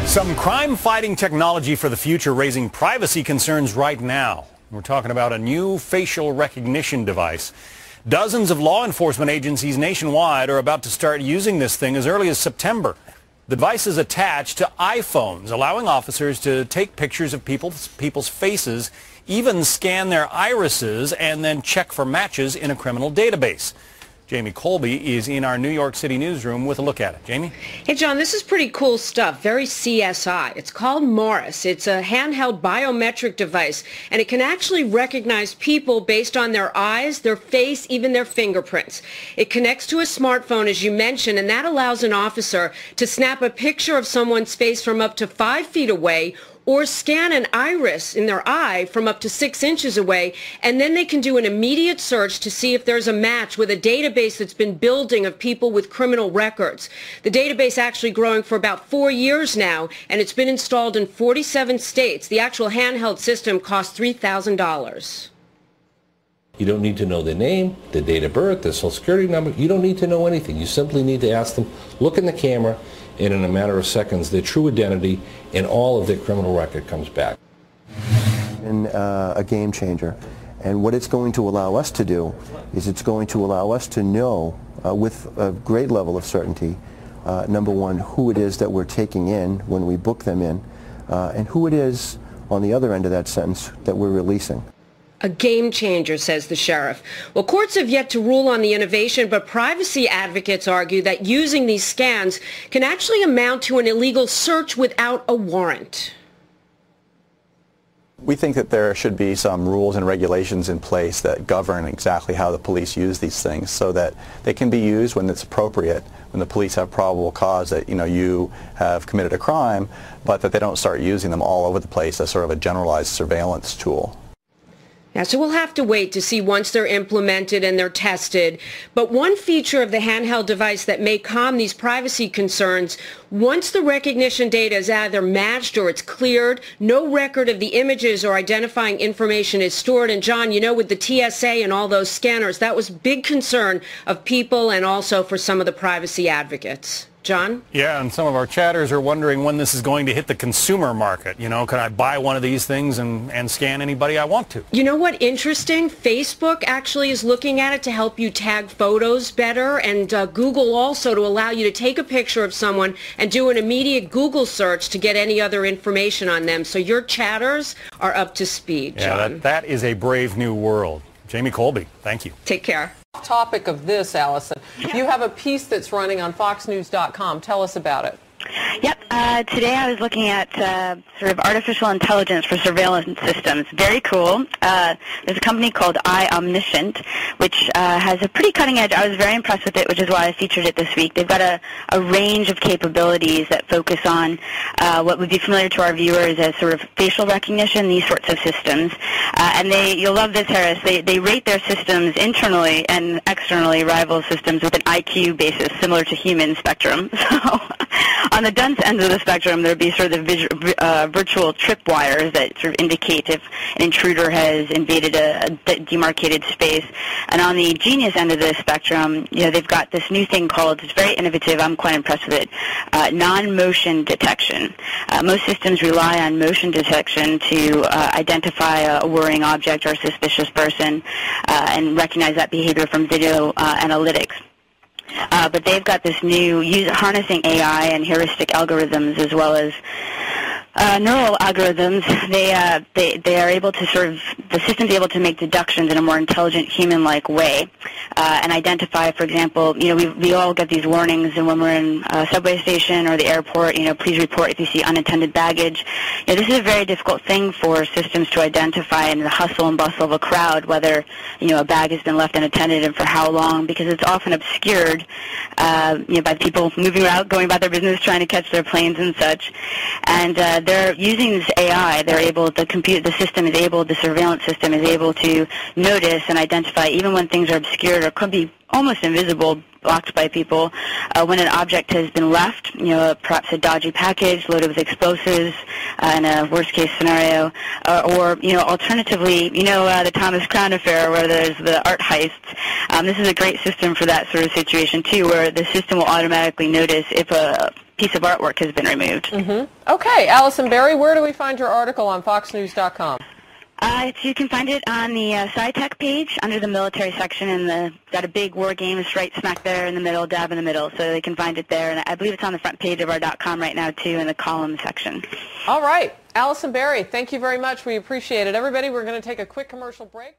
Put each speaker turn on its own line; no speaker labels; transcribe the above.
Some crime-fighting technology for the future raising privacy concerns right now. We're talking about a new facial recognition device. Dozens of law enforcement agencies nationwide are about to start using this thing as early as September. The device is attached to iPhones, allowing officers to take pictures of people's faces, even scan their irises, and then check for matches in a criminal database. Jamie Colby is in our New York City newsroom with a look at it. Jamie?
Hey, John, this is pretty cool stuff. Very CSI. It's called Morris. It's a handheld biometric device, and it can actually recognize people based on their eyes, their face, even their fingerprints. It connects to a smartphone, as you mentioned, and that allows an officer to snap a picture of someone's face from up to 5 feet away, or scan an iris in their eye from up to 6 inches away, and then they can do an immediate search to see if there's a match with a database that's been building of people with criminal records. The database actually growing for about 4 years now, and it's been installed in 47 states. The actual handheld system costs $3,000.
You don't need to know their name, their date of birth, their social security number. You don't need to know anything. You simply need to ask them, look in the camera, and in a matter of seconds, their true identity and all of their criminal record comes back.
And a game changer. And what it's going to allow us to do is it's going to allow us to know with a great level of certainty, number one, who it is that we're taking in when we book them in, and who it is on the other end of that sentence that we're releasing.
A game changer, says the sheriff. Well, courts have yet to rule on the innovation, but privacy advocates argue that using these scans can actually amount to an illegal search without a warrant.
We think that there should be some rules and regulations in place that govern exactly how the police use these things so that they can be used when it's appropriate, when the police have probable cause that you have committed a crime, but that they don't start using them all over the place as sort of a generalized surveillance tool.
Yeah, so we'll have to wait to see once they're implemented and they're tested. But one feature of the handheld device that may calm these privacy concerns, once the recognition data is either matched or it's cleared, no record of the images or identifying information is stored. And John, with the TSA and all those scanners, that was a big concern of people and also for some of the privacy advocates. John?
Yeah, and some of our chatters are wondering when this is going to hit the consumer market. Can I buy one of these things and scan anybody I want to?
You know what? Interesting. Facebook actually is looking at it to help you tag photos better, and Google also to allow you to take a picture of someone and do an immediate Google search to get any other information on them. So your chatters are up to speed, John.
Yeah, that is a brave new world. Jamie Colby, thank you.
Take care.
Topic of this, Allison. You have a piece that's running on foxnews.com. Tell us about it.
Yep. Today I was looking at sort of artificial intelligence for surveillance systems. Very cool. There's a company called iOmniscient, which has a pretty cutting edge. I was very impressed with it, which is why I featured it this week. They've got a range of capabilities that focus on what would be familiar to our viewers as sort of facial recognition, these sorts of systems. And you'll love this, Harris. They rate their systems internally and externally rival systems with an IQ basis similar to human spectrum. So on the dunce ends of the spectrum, there would be sort of the virtual tripwires that sort of indicate if an intruder has invaded a demarcated space. And on the genius end of the spectrum, they've got this new thing called, it's very innovative, I'm quite impressed with it, non-motion detection. Most systems rely on motion detection to identify a worrying object or a suspicious person and recognize that behavior from video analytics. But they've got this new harnessing AI and heuristic algorithms as well as neural algorithms. They are able to the system's able to make deductions in a more intelligent, human-like way and identify, for example, we all get these warnings, and when we're in a subway station or the airport, please report if you see unattended baggage. This is a very difficult thing for systems to identify in the hustle and bustle of a crowd, whether a bag has been left unattended and for how long, because it's often obscured by people moving around, going about their business, trying to catch their planes and such. And they're using this AI. They're able, the surveillance system is able to notice and identify even when things are obscured or could be almost invisible, blocked by people, when an object has been left, perhaps a dodgy package loaded with explosives in a worst-case scenario, or alternatively, the Thomas Crown affair where there's the art heists. This is a great system for that sort of situation too, where the system will automatically notice if a piece of artwork has been removed.
Mm-hmm. Okay, Allison Berry, where do we find your article on foxnews.com?
You can find it on the SciTech page under the military section, and got a big War Games right smack there in the middle, dab in the middle, so they can find it there. And I believe it's on the front page of our .com right now, too, in the column section.
All right. Allison Berry, thank you very much. We appreciate it. Everybody, we're going to take a quick commercial break.